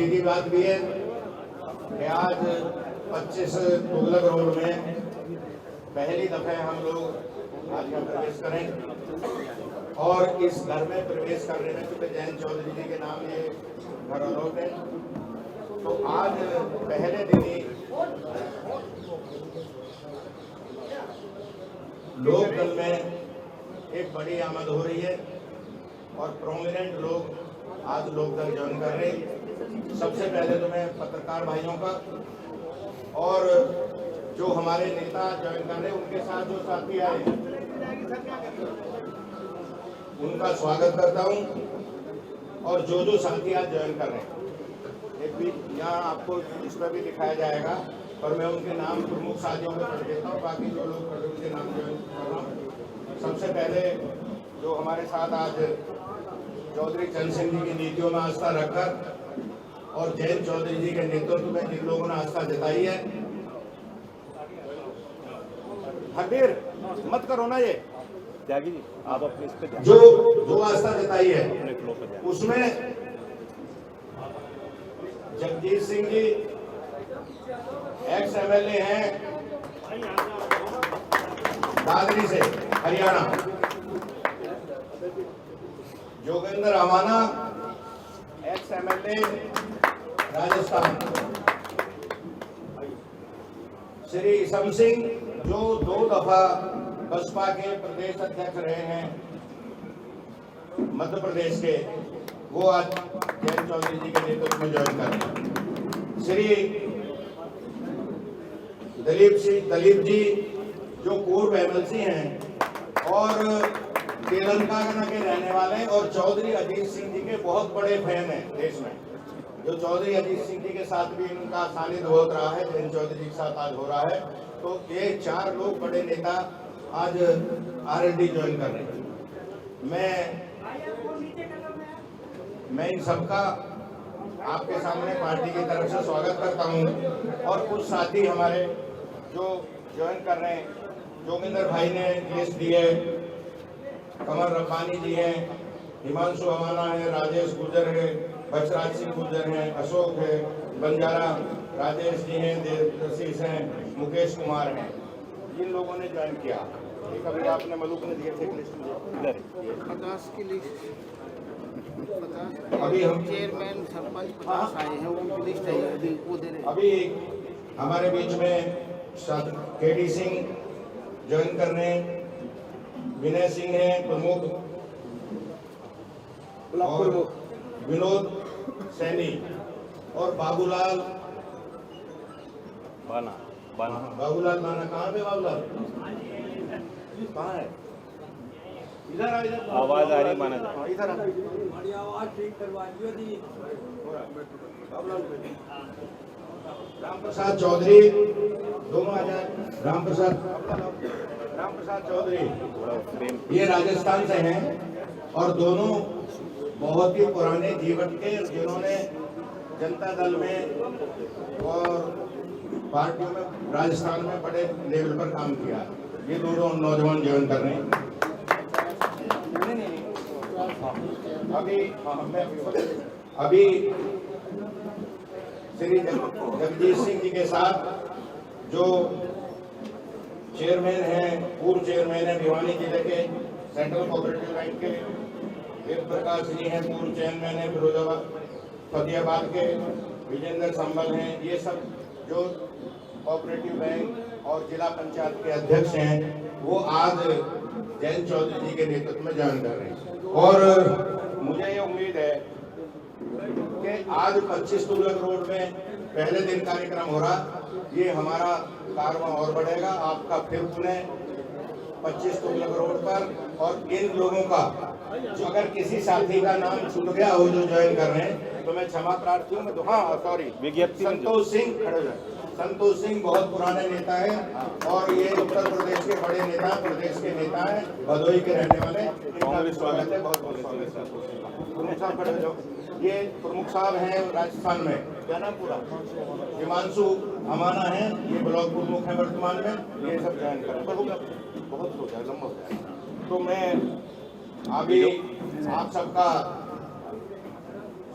खुशी की बात भी है कि आज 25 तुगलक रोड में पहली दफे हम लोग आज यहाँ प्रवेश करें और इस घर में प्रवेश करने में क्योंकि जयंत चौधरी जी के नाम ये घर अलौट है, तो आज पहले दिन ही लोकदल में एक बड़ी आमद हो रही है और प्रोमिनेंट लोग आज लोकदल ज्वाइन कर रहे हैं। सबसे पहले तो मैं पत्रकार भाइयों का और जो हमारे नेता ज्वाइन कर रहे हैं उनके साथ जो साथी आए उनका स्वागत करता हूं और जो साथी आज ज्वाइन कर रहे हैं एक भी यहाँ आपको इस पर भी दिखाया जाएगा, पर मैं उनके नाम प्रमुख साथियों में पढ़ देता हूँ, बाकी जो लोग पढ़े उनके नाम ज्वाइन कर रहा हूँ। सबसे पहले जो हमारे साथ आज चौधरी चरण सिंह जी की नीतियों में आस्था रखकर और जयंत चौधरी जी के नेतृत्व में जिन लोगों ने आस्था जताई है, हरबीर मत करो ना ये त्यागी जी, आप अपने इस पे जो आस्था जताई है उसमें जगजीत सिंह जी एक्स MLA हैं दादरी से हरियाणा, जोगेंद्र अमाना एक्स MLA राजस्थान, श्री इसम सिंह जो 2 दफा बसपा के प्रदेश अध्यक्ष रहे हैं मध्य प्रदेश के, वो आज जयंत चौधरी जी के नेतृत्व में ज्वाइन कर रहे हैं। श्री दलीप जी जो पूर्व MLC हैं और तेलंगाना के रहने वाले हैं और चौधरी अजीत सिंह जी के बहुत बड़े फैन हैं देश में। जो चौधरी अजीत सिंह जी के साथ भी इनका सानिध्य हो रहा है, जयंत चौधरी के साथ आज हो रहा है, तो ये 4 लोग बड़े नेता आज RLD ज्वाइन कर रहे हैं। मैं इन सबका आपके सामने पार्टी की तरफ से स्वागत करता हूं और कुछ साथी हमारे जो ज्वाइन कर रहे हैं, जोगिंदर भाई ने लिस्ट दी है, कमर रब्बानी जी हैं, हिमांशु अमाना है, राजेश गुर्जर है, बचराज सिंह गुर्जर हैं, अशोक है, बंजारा राजेश जी हैं, देवशीष हैं, मुकेश कुमार हैं, जिन लोगों ने ज्वाइन किया। एक अभी आपने मलूक ने दिए थे लिस्ट में 50 की लिस्ट, अभी हम चेयरमैन सरपंच 50 आए हैं, उनकी लिस्ट है अभी वो दे रहे हैं। अभी हमारे बीच में KD सिंह ज्वाइन कर रहे हैं, विनय सिंह है प्रमुख और विनोद सैनी और बाबूलाल बाना कहाँ पे बाबूलाल कहाँ है? इधर आवाज आ रही माना इधर राम प्रसाद चौधरी दोनों आ जाए। राम प्रसाद चौधरी ये राजस्थान से हैं और दोनों बहुत ही पुराने जीवन के, जिन्होंने जनता दल में और पार्टियों में राजस्थान में बड़े लेवल पर काम किया। ये दोनों नौजवान ज्वाइन कर रहे हैं। अभी श्री जगजीत सिंह जी के साथ जो चेयरमैन हैं, पूर्व चेयरमैन हैं भिवानी जिले के सेंट्रल कोऑपरेटिव बैंक के, वेद प्रकाश जी हैं, पूर्व चेयरमैन हैं फिरोजाबाद फतेहाबाद के, विजेंद्र संबल हैं, ये सब जो कोऑपरेटिव बैंक और जिला पंचायत के अध्यक्ष हैं, वो आज जयंत चौधरी जी के नेतृत्व में ज्वाइन कर रहे हैं। और मुझे ये उम्मीद है कि आज 25 तुगलक रोड में पहले दिन कार्यक्रम हो रहा, ये हमारा कारवां और बढ़ेगा। आपका फिर पुनः 25 तुगलक रोड पर, और इन लोगों का जो अगर किसी साथी का नाम छूट गया हो जो ज्वाइन कर रहे हैं तो मैं क्षमा प्रार्थी हूँ। तो हाँ सॉरी, संतोष सिंह खड़े हुए। संतोष सिंह बहुत पुराने नेता हैं और ये उत्तर प्रदेश के बड़े नेता, प्रदेश के नेता हैं, भदोही के रहने वाले। इनका भी स्वागत है, बहुत बहुत स्वागत है। प्रमुख साहब खड़े हो, ये प्रमुख साहब हैं राजस्थान में, क्या नाम पूरा? हिमांशु अमाना है, ये ब्लॉक प्रमुख है वर्तमान में। ये सब ज्वाइन करें, बहुत हो जाए, लंबा हो जाए। तो मैं अभी आप सबका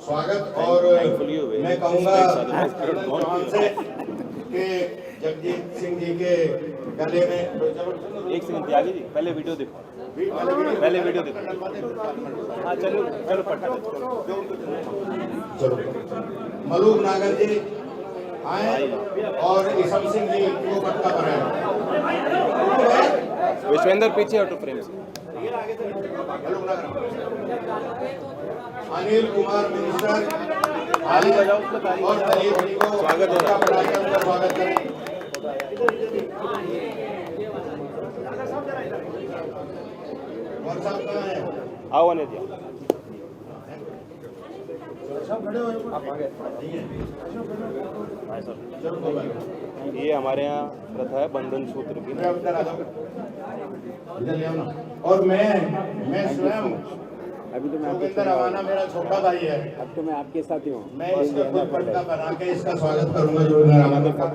स्वागत। और Thankfully you मैं कहूँगा Otherwise I don't want Chauhan to. से कि जगजीत सिंह जी के गले में एक सेकंड त्यागी जी, पहले वीडियो देखो, पहले वीडियो देखो। हाँ चलो चलो पटना चलो मलूक नागर जी आए और ईसम सिंह जी को पटका बनाए। विश्वेंद्र पीछे ऑटो फ्रेम से। मलूक नागर अनिल कुमार मिनिस्टर आए और तलीब जी को स्वागत हो रहा है। पटका बनाकर उनका स्वागत करें। और साहब कहाँ हैं? आओ अनिल जी। चलो कोई बात नहीं। ये हमारे यहाँ प्रथा है बंधन सूत्र की। मैं इधर आ जाऊँ, इधर ले आओ ना। और मैं स्वयं अभी तो मैं आपके जोगिंदर रवाना मेरा छोटा भाई है, अब तो मैं आपके साथ ही हूँ। मैं इसका खुद पटका बना के इसका स्वागत करूंगा जोगिंदर रवाना का।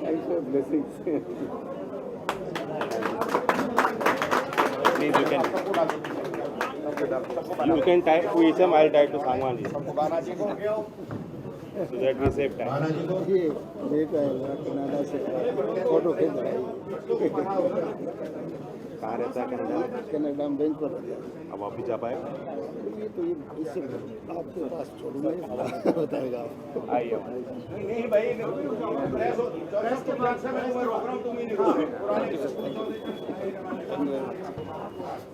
Thanks for blessings. Please you can tie to Isam, I'll tie to Sangwan ji. So that we save time. Rana ji को ये बेटा है मेरा कनाडा से फोटो खींच रहा है। कहाँ रहता है कनाडा में? कनाडा में बैंक पर अब आप भी जा पाए? ये तो ये इससे आपके पास छोड़ूंगा बताएगा आपको। आइए नहीं भाई चौराहे के बाद से मैं रोक रहा हूँ, तुम ही नहीं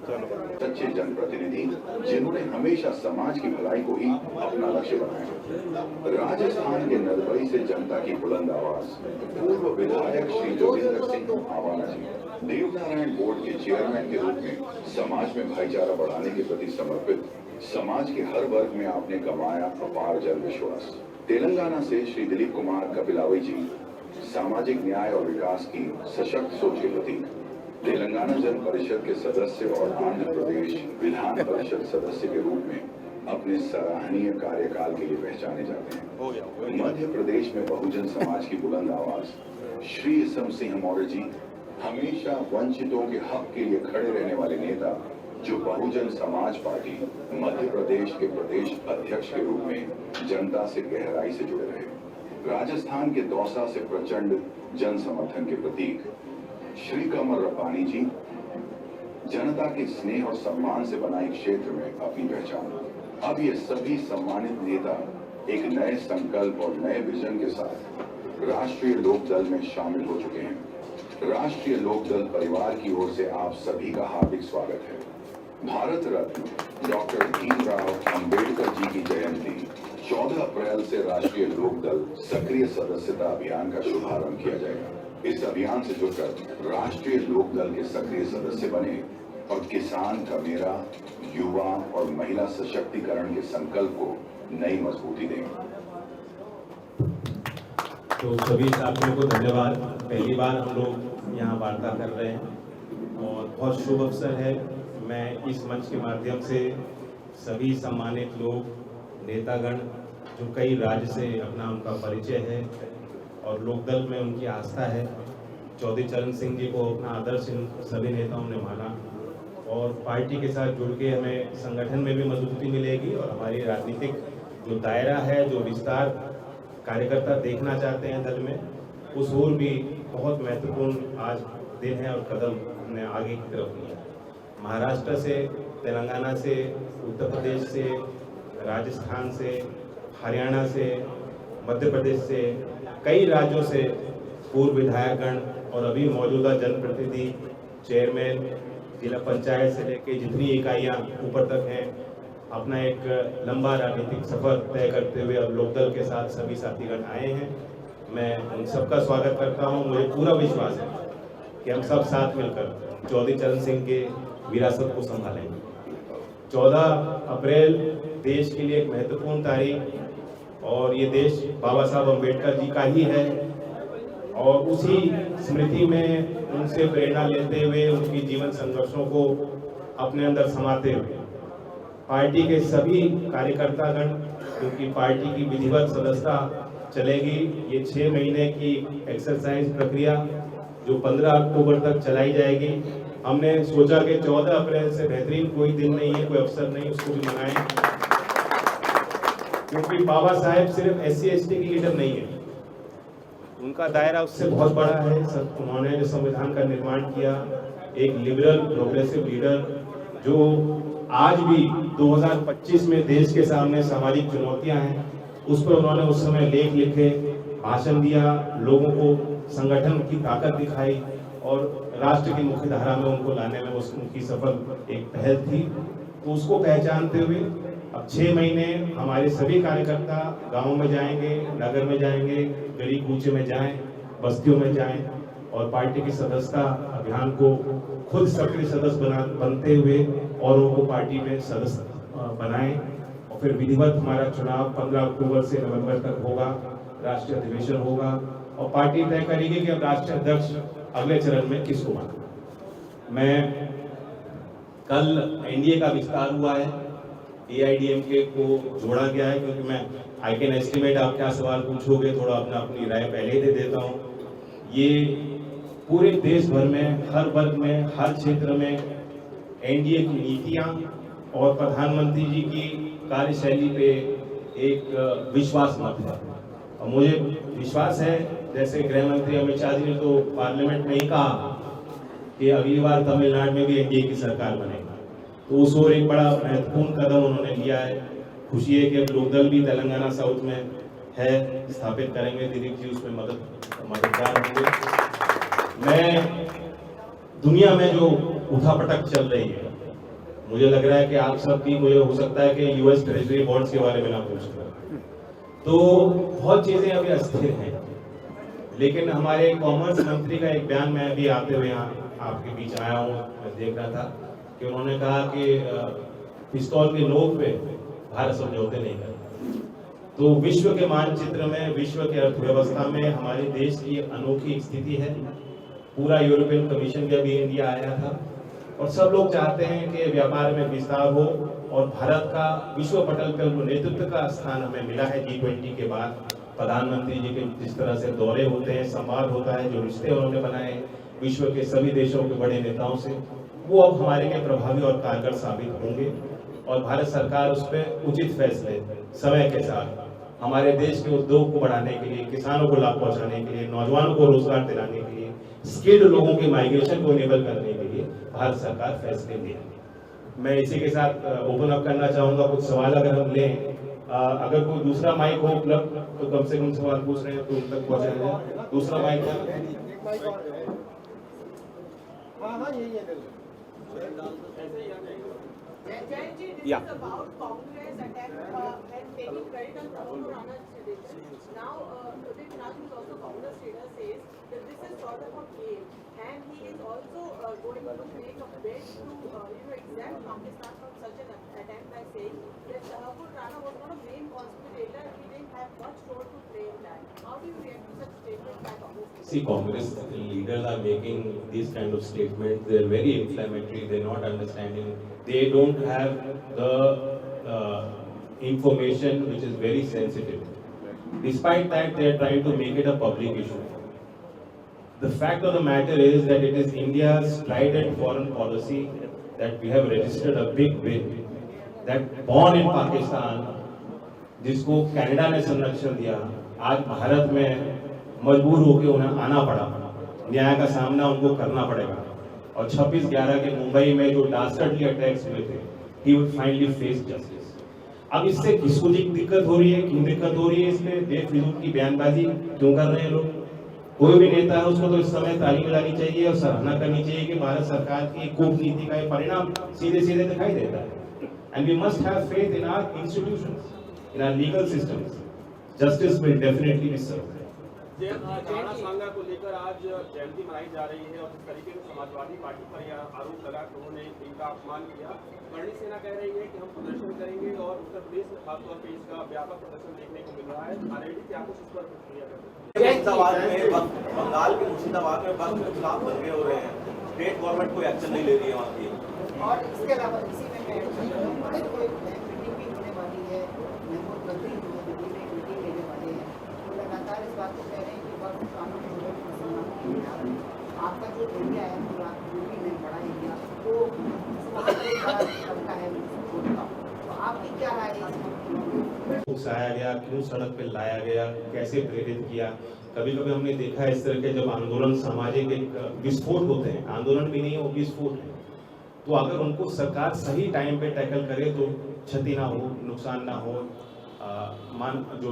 चलो। सच्चे जनप्रतिनिधि जिन्होंने हमेशा समाज की भलाई को ही अपना लक्ष्य बनाया। राजस्थान के नलबई से जनता की बुलंद आवाज पूर्व विधायक श्री जोगिंदर सिंह आवाना जी देवनारायण बोर्ड के चेयरमैन के रूप में समाज में भाईचारा बढ़ाने के प्रति समर्पित समाज के हर वर्ग में आपने कमाया अपार जन विश्वास। तेलंगाना से श्री दिलीप कुमार कपिलावई जी सामाजिक न्याय और विकास की सशक्त सोच के प्रतीक। तेलंगाना जन परिषद के सदस्य और आंध्र प्रदेश विधान परिषद सदस्य के रूप में अपने सराहनीय कार्यकाल के लिए पहचाने जाते हैं। हो गया। मध्य प्रदेश में बहुजन समाज की बुलंद आवाज श्री ईसम सिंह मौर्य जी हमेशा वंचितों के हक के लिए खड़े रहने वाले नेता, जो बहुजन समाज पार्टी मध्य प्रदेश के प्रदेश अध्यक्ष के रूप में जनता से गहराई से जुड़े रहे। राजस्थान के दौसा से प्रचंड जन समर्थन के प्रतीक श्री कमल रपानी जी जनता के स्नेह और सम्मान से बना एक क्षेत्र में अपनी पहचान। अब ये सभी सम्मानित नेता एक नए संकल्प और नए विजन के साथ राष्ट्रीय लोक दल में शामिल हो चुके हैं। राष्ट्रीय लोक दल परिवार की ओर से आप सभी का हार्दिक स्वागत है। भारत रत्न डॉक्टर भीमराव अंबेडकर जी की जयंती 14 अप्रैल से राष्ट्रीय लोक दल सक्रिय सदस्यता अभियान का शुभारंभ किया जाएगा। इस अभियान से जुड़कर राष्ट्रीय लोक दल के सक्रिय सदस्य बने और किसान का मेरा, युवा और महिला सशक्तिकरण के संकल्प को नई मजबूती देंगे। तो सभी साथियों को धन्यवाद। पहली बार हम लोग यहाँ वार्ता कर रहे हैं और बहुत शुभ अवसर है। मैं इस मंच के माध्यम से सभी सम्मानित लोग, नेतागण जो कई राज्य से अपना उनका परिचय है और लोकदल में उनकी आस्था है, चौधरी चरण सिंह जी को अपना आदर्श इन सभी नेताओं ने माना और पार्टी के साथ जुड़ के हमें संगठन में भी मजबूती मिलेगी और हमारी राजनीतिक जो दायरा है, जो विस्तार कार्यकर्ता देखना चाहते हैं दल में, उस ओर भी बहुत महत्वपूर्ण आज दिन है और कदम हमने आगे की तरफ लिया। महाराष्ट्र से, तेलंगाना से, उत्तर प्रदेश से, राजस्थान से, हरियाणा से, मध्य प्रदेश से, कई राज्यों से पूर्व विधायकगण और अभी मौजूदा जनप्रतिनिधि, चेयरमैन, जिला पंचायत से लेकर जितनी इकाइयाँ ऊपर तक हैं, अपना एक लंबा राजनीतिक सफर तय करते हुए अब लोकदल के साथ सभी साथीगण आए हैं। मैं उन सबका स्वागत करता हूं। मुझे पूरा विश्वास है कि हम सब साथ मिलकर चौधरी चरण सिंह के विरासत को संभालेंगे। 14 अप्रैल देश के लिए एक महत्वपूर्ण तारीख और ये देश बाबा साहब अम्बेडकर जी का ही है और उसी स्मृति में उनसे प्रेरणा लेते हुए उनकी जीवन संघर्षों को अपने अंदर समाते हुए पार्टी के सभी कार्यकर्तागण, क्योंकि पार्टी की विधिवत सदस्यता चलेगी, ये 6 महीने की एक्सरसाइज प्रक्रिया जो 15 अक्टूबर तक चलाई जाएगी। हमने सोचा कि 14 अप्रैल से बेहतरीन कोई दिन नहीं है, कोई अवसर नहीं, उसको भी मनाएं। क्योंकि बाबा साहेब सिर्फ SC/ST के लीडर नहीं है, उनका दायरा उससे बहुत बड़ा है। सब उन्होंने जो संविधान का निर्माण किया, एक लिबरल प्रोग्रेसिव लीडर जो आज भी 2025 में देश के सामने सामाजिक चुनौतियां हैं, उस पर उन्होंने उस समय लेख लिखे, भाषण दिया, लोगों को संगठन की ताकत दिखाई और राष्ट्र की मुख्य धारा में उनको लाने में उनकी सफल एक पहल थी। तो उसको पहचानते हुए अब 6 महीने हमारे सभी कार्यकर्ता गाँव में जाएंगे, नगर में जाएंगे, गली कूचे में जाएं, बस्तियों में जाएं और पार्टी की सदस्यता अभियान को खुद सक्रिय सदस्य बनते हुए और उनको पार्टी में सदस्य बनाएं। और फिर विधिवत हमारा चुनाव 15 अक्टूबर से नवंबर तक होगा, राष्ट्रीय अधिवेशन होगा और पार्टी तय करेगी कि अब राष्ट्रीय अध्यक्ष अगले चरण में किसको माने। मैं कल एनडीए का विस्तार हुआ है, AIDMK को जोड़ा गया है, क्योंकि मैं आई कैन एस्टिमेट आप क्या सवाल पूछोगे, थोड़ा अपनी राय पहले ही दे देता हूँ। ये पूरे देश भर में, हर वर्ग में, हर क्षेत्र में एनडीए की नीतियाँ और प्रधानमंत्री जी की कार्यशैली पे एक विश्वास मत है। और मुझे विश्वास है, जैसे गृह मंत्री अमित शाह जी ने तो पार्लियामेंट में ही कहा कि अगली बार तमिलनाडु में भी एनडीए की सरकार बनेगी, तो उस ओर एक बड़ा महत्वपूर्ण कदम उन्होंने लिया है। खुशी है कि अब लोकदल भी तेलंगाना साउथ में है, स्थापित करेंगे, दिलीप जी उसमें मददगार होंगे। मैं दुनिया में जो उठापटक चल रही है, मुझे लग रहा है कि आप सब भी, मुझे हो सकता है कि US ट्रेजरी बॉन्ड्स के बारे में ना पूछ रहे, तो बहुत चीजें अभी अस्थिर हैं। लेकिन हमारे कॉमर्स मंत्री का एक बयान, मैं अभी आते हुए यहाँ आपके बीच आया हूँ, मैं देख रहा था कि उन्होंने कहा कि पिस्तौल के नोक पे भारत समझौते नहीं करता। तो विश्व के मानचित्र में, विश्व की अर्थव्यवस्था में हमारे देश की अनोखी स्थिति है। पूरा यूरोपियन कमीशन का भी इंडिया आया था और सब लोग चाहते हैं कि व्यापार में विस्तार हो और भारत का विश्व पटल पर नेतृत्व का स्थान हमें मिला है। G20 के बाद प्रधानमंत्री जी के जिस तरह से दौरे होते हैं, संवाद होता है, जो रिश्ते उन्होंने बनाए विश्व के सभी देशों के बड़े नेताओं से, वो अब हमारे लिए प्रभावी और कारगर साबित होंगे और भारत सरकार उस पर उचित फैसले समय के साथ हमारे देश के उद्योग को बढ़ाने के लिए, किसानों को लाभ पहुंचाने के लिए, नौजवानों को रोजगार दिलाने के लिए, स्किल्ड लोगों के माइग्रेशन को इनेबल करने के लिए भारत सरकार फैसले लेगी। मैं इसी के साथ ओपन अप करना चाहूंगा, कुछ सवाल अगर हम लें, अगर कोई दूसरा माइक हो उपलब्ध तो कम से कम सवाल पूछ रहे हैं तो उन तक पहुंचाया जाए। दूसरा माइक या and he is also going to make a bid to exempt Pakistan from such an attempt by saying that Shahapur Rana was not a main conspirator, he didn't have much role to play in that. How do you react to such statements by Congress? See, Congress leaders are making these kind of statements. They're very inflammatory. They're not understanding. They don't have the information which is very sensitive. Despite that, they're trying to make it a public issue. The fact of the matter is that it is India's strident foreign policy that we have registered a big bid that born in Pakistan, जिसको Canada ने संरक्षण दिया, आज भारत में मजबूर होकर उन्हें आना पड़ा, न्याय का सामना उनको करना पड़ेगा और 26/11 के मुंबई में जो डास्टर्डली अटैक्स हुए थे, he would finally face justice. अब इससे किसको दिक्कत हो रही है, क्यों दिक्कत हो रही है, इसमें बेफिजूल की बयानबाजी क्यों कर रहे हैं लोग? कोई भी नेता है उसको तो इस समय ताली बजानी चाहिए और सराहना करनी चाहिए कि भारत सरकार की कूटनीति का परिणाम सीधे सीधे दिखाई देता है। And we must have faith in our institutions, in our legal systems. Justice will definitely be served. Rana Sanga को लेकर आज जयंती मनाई जा रही है और जिस तरीके से समाजवादी पार्टी पर यह आरोप लगा कि उन्होंने इनका अपमान किया, करणी सेना कह रही है कि हम प्रदर्शन करेंगे और उत्तर प्रदेश में खासतौर पर इसका व्यापक प्रदर्शन देखने को मिल रहा है। आरएलडी क्या कुछ इस पर प्रतिक्रिया करते हैं? बंगाल के मुर्शिदाबाद में वक्त के खिलाफ दंगे हो रहे हैं, स्टेट गवर्नमेंट कोई एक्शन नहीं ले रही है वहाँ की। और इसके अलावा इसी में मीटिंग भी होने वाली है, दिल्ली में मीटिंग लेने वाले हैं, तो लगातार इस बात को कह रहे हैं कि वक्त कानून आपका जो एरिया है पूरा यूपी में बड़ा एरिया, तो का है, तो आपकी क्या राय है? उकसाया गया, क्यों सड़क पे लाया गया, कैसे प्रेरित किया। कभी कभी हमने देखा है इस तरह के जब आंदोलन सामाजिक एक विस्फोट होते हैं, आंदोलन भी नहीं है वो विस्फोट है, तो अगर उनको सरकार सही टाइम पे टैकल करे तो क्षति ना हो, नुकसान ना हो, जो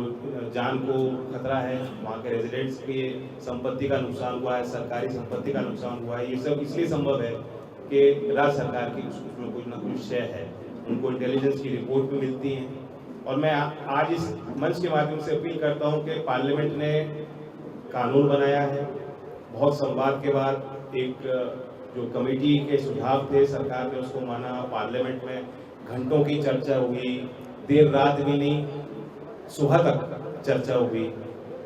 जान को खतरा है, वहाँ के रेजिडेंट्स की संपत्ति का नुकसान हुआ है, सरकारी संपत्ति का नुकसान हुआ है, ये सब इसलिए संभव है कि राज्य सरकार की उसमें कुछ ना कुछ शय है, उनको इंटेलिजेंस की रिपोर्ट भी मिलती है। और मैं आज इस मंच के माध्यम से अपील करता हूं कि पार्लियामेंट ने कानून बनाया है, बहुत संवाद के बाद एक जो कमेटी के सुझाव थे सरकार ने उसको माना, पार्लियामेंट में घंटों की चर्चा हुई, देर रात भी नहीं सुबह तक चर्चा हुई,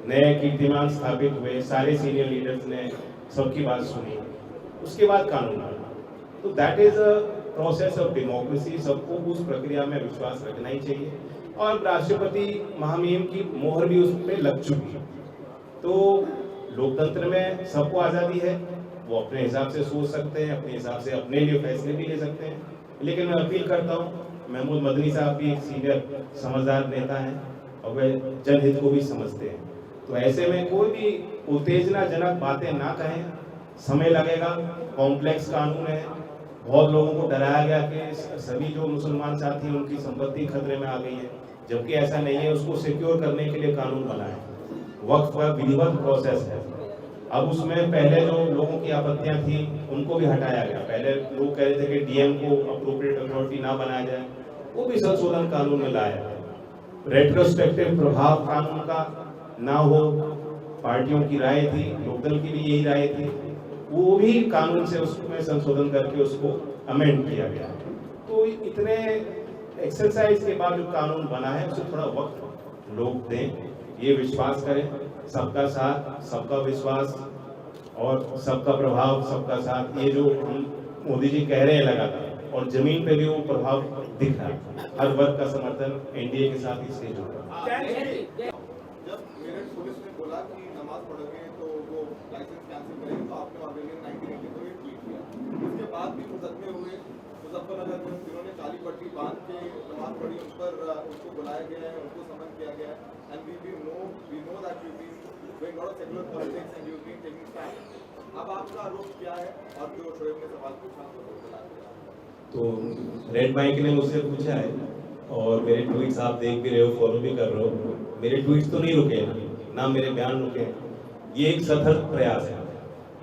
नए कीर्तिमान स्थापित हुए, सारे सीनियर लीडर्स ने सबकी बात सुनी, उसके बाद कानून बना। तो that is a process of democracy, सबको उस प्रक्रिया में विश्वास रखना ही चाहिए और राष्ट्रपति महामहिम की मोहर भी उस पर लग चुकी है। तो लोकतंत्र में सबको आज़ादी है, वो अपने हिसाब से सोच सकते हैं, अपने हिसाब से अपने लिए फैसले भी ले सकते हैं, लेकिन मैं अपील करता हूँ, महमूद मदनी साहब भी एक सीनियर समझदार नेता हैं और वे जनहित को भी समझते हैं, तो ऐसे में कोई भी उत्तेजनाजनक बातें ना कहें, समय लगेगा, कॉम्प्लेक्स कानून है, बहुत लोगों को डराया गया कि सभी जो मुसलमान साथी हैं उनकी संपत्ति खतरे में आ गई है, जबकि ऐसा नहीं है, उसको सिक्योर करने के लिए कानून बना है, वक्त पर विधिवत प्रोसेस है। अब उसमें पहले जो लोगों की आपत्तियां थी उनको भी हटाया गया, पहले लोग कह रहे थे कि डीएम को अप्रोप्रिएट अथॉरिटी ना बनाया जाए, वो भी संशोधन कानून में लाया है। रेट्रोस्पेक्टिव प्रभाव कानून का ना हो, पार्टियों की राय थी, लोकदल की भी यही राय थी, वो भी कानून से उसमें संशोधन करके उसको अमेंड किया गया। तो इतने एक्सरसाइज के बाद जो कानून बना है उसे थोड़ा वक्त लोग दें, ये विश्वास करें, सबका साथ, सबका विश्वास और सबका प्रभाव, सबका साथ, ये जो हम मोदी जी कह रहे हैं लगातार, और जमीन पे भी वो प्रभाव दिख रहा है, हर वर्ग का समर्थन एनडीए के साथ इसलिए जुड़ रहा है। जब मेरठ पुलिस ने बोला कि नमाज पढ़ोगे तो वो लाइसेंस कैंसिल करेंगे, तो आपने ऑर्गेनियन 1980 को ये ट्वीट किया। उसके बाद भी मुकदमे हुए, मुजफ्फरनगर में जिन्होंने काली पट्टी बांध के नमाज पढ़ी उन पर उनको बुलाया गया है, उनको समन किया गया है, and we know that you been doing lot of secular politics and you been taking stand. अब आपका आरोप क्या है? और जो शोएब ने सवाल पूछा तो रेड माइक ने मुझसे पूछा है और मेरे ट्वीट्स आप देख भी रहे हो, फॉलो भी कर रहे हो, मेरे ट्वीट्स तो नहीं रुके ना मेरे बयान रुके। ये एक सतत प्रयास है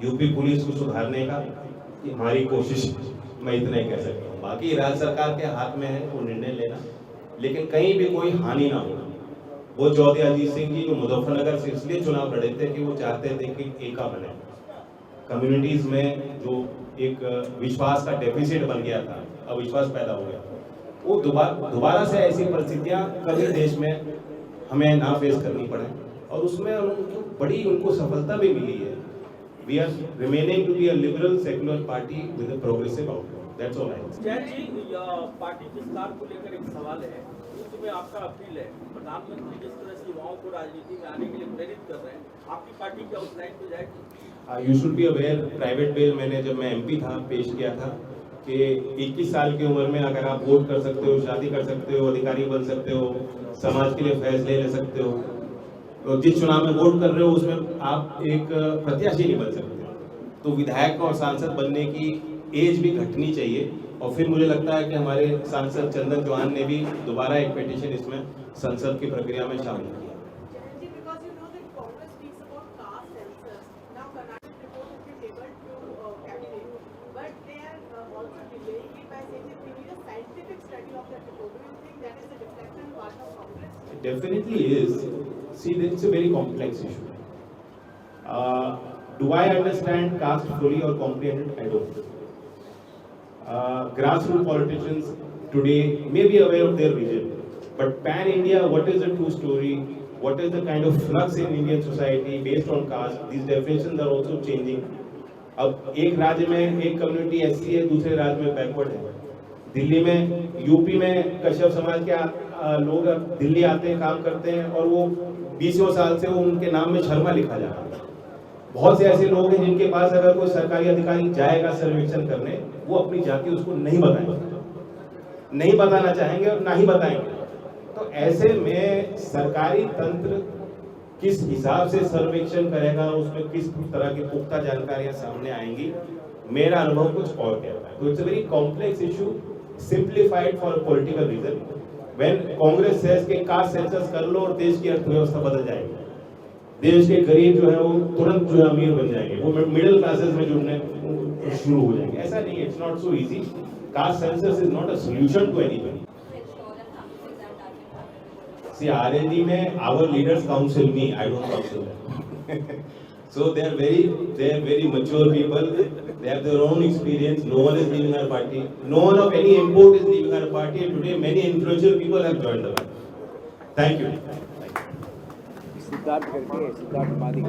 यूपी पुलिस को सुधारने का, ये हमारी कोशिश, मैं इतना ही कह सकता हूँ। बाकी राज्य सरकार के हाथ में है वो निर्णय लेना, लेकिन कहीं भी कोई हानि ना हो। वो चौधरी अजीत सिंह जी जो मुजफ्फरनगर से इसलिए चुनाव लड़े थे कि वो चाहते थे कि एका बने, कम्युनिटीज में जो एक विश्वास का डेफिसिट बन गया था, अविश्वास पैदा हो गया, वो दोबारा से ऐसी परिस्थितियां कभी देश में हमें ना फेस करनी पड़े, और उसमें उनको बड़ी सफलता भी मिली है। We are remaining to be a liberal secular party with a progressive outlook, that's all I say. Jain ji, party विस्तार को लेकर एक सवाल है, उसमें आपका अपील है, प्रधानमंत्री जिस तरह से युवाओं को राजनीति में आने के लिए प्रेरित कर रहे हैं, आपकी पार्टी क्या उस लाइन पे जाएगी? You should be aware, private bill मैंने जब मैं एमपी था पेश किया था कि 21 साल की उम्र में अगर आप वोट कर सकते हो, शादी कर सकते हो, अधिकारी बन सकते हो, समाज के लिए फैसले ले सकते हो, तो जिस चुनाव में वोट कर रहे हो उसमें आप एक प्रत्याशी नहीं बन सकते, तो विधायक और सांसद बनने की एज भी घटनी चाहिए। और फिर मुझे लगता है कि हमारे सांसद चंदन चौहान ने भी दोबारा एक पिटीशन इसमें संसद की प्रक्रिया में शामिल किया। Definitely is. See, it's a very complex issue. Do I understand caste fully or comprehend it? I don't. Grassroots politicians today may be aware of their vision, but pan-India, what is the true story? What is the kind of flux in Indian society based on caste? These definitions are also changing. अब एक राज्य में एक community ऐसी है, दूसरे राज्य में बैकवर्ड है। दिल्ली में, यूपी में कश्यप समाज के लोग दिल्ली आते हैं, काम करते हैं, और वो 20 साल से वो उनके नाम में शर्मा लिखा जा रहा है। बहुत से ऐसे लोग हैं जिनके पास अगर कोई सरकारी अधिकारी जाएगा सर्वेक्षण करने, वो अपनी जाति उसको नहीं बताएंगे, नहीं बताना चाहेंगे और ना ही बताएंगे। तो ऐसे में सरकारी तंत्र किस हिसाब से सर्वेक्षण करेगा, उसमें किस तरह की पुख्ता जानकारियां सामने आएंगी, मेरा अनुभव कुछ और कहता है। तो it's a very complex issue simplified for political reason. When Congress says के कास्ट सेंसस कर लो और देश की अर्थव्यवस्था बदल जाएगी, देश के गरीब जो है वो तुरंत जो है अमीर बन जाएंगे, वो मिडिल क्लासेस में जुड़ने शुरू हो जाएंगे। ऐसा नहीं है, it's not so easy. Caste census is not a solution to anybody. See, RND में our leaders counsel me, I don't counsel them. So they are very mature people. They have their own experience. No one is leaving our party. No one of any import is leaving our party. And today, many influential people have joined the party. Thank you. Siddharth करके सिद्धार्थ मादी